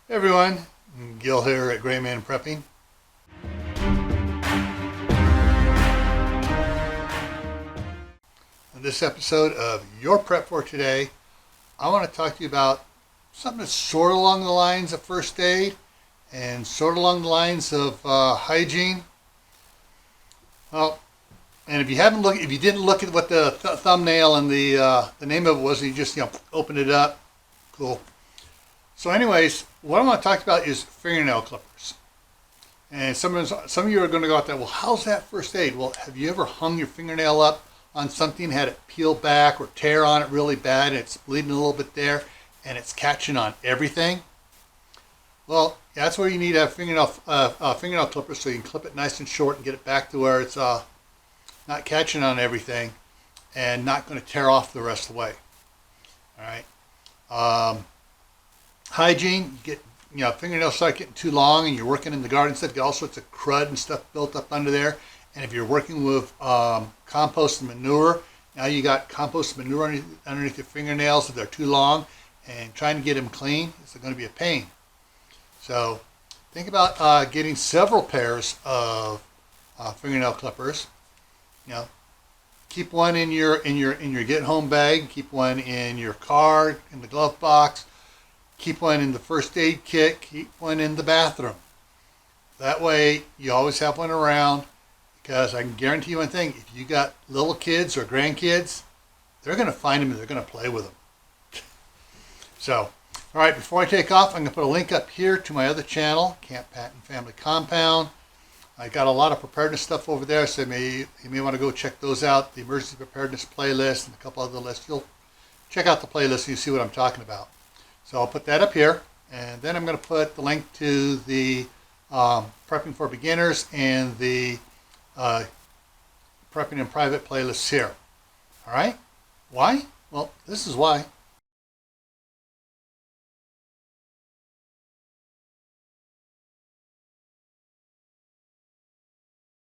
Hey everyone, Gil here at graymanprepping. In this episode of Your Prep for Today, I want to talk to you about something that's sort of along the lines of first aid and sort of along the lines of hygiene. Well, and if you didn't look at what the thumbnail and the name of it was, and you just opened it up, cool. So anyways, what I want to talk about is fingernail clippers. And some of you are going to go out there, well, how's that first aid? Well, have you ever hung your fingernail up on something, had it peel back or tear on it really bad, and it's bleeding a little bit there, and it's catching on everything? Well, that's where you need a fingernail clipper, so you can clip it nice and short and get it back to where it's not catching on everything and not going to tear off the rest of the way. All right. Hygiene, fingernails start getting too long and you're working in the garden stuff, get all sorts of crud and stuff built up under there. And if you're working with compost and manure, now you got compost and manure underneath your fingernails if they're too long, and trying to get them clean is going to be a pain. So think about getting several pairs of fingernail clippers. Keep one in your get home bag, keep one in your car, in the glove box. Keep one in the first aid kit, keep one in the bathroom. That way you always have one around, because I can guarantee you one thing, if you got little kids or grandkids, they're going to find them and they're going to play with them. So, all right, before I take off, I'm going to put a link up here to my other channel, Camp Patton Family Compound. I got a lot of preparedness stuff over there, so you may want to go check those out, the emergency preparedness playlist and a couple other lists. You'll check out the playlist and you see what I'm talking about. So I'll put that up here, and then I'm going to put the link to the Prepping for Beginners and the Prepping in Private playlists here. All right? Why? Well, this is why.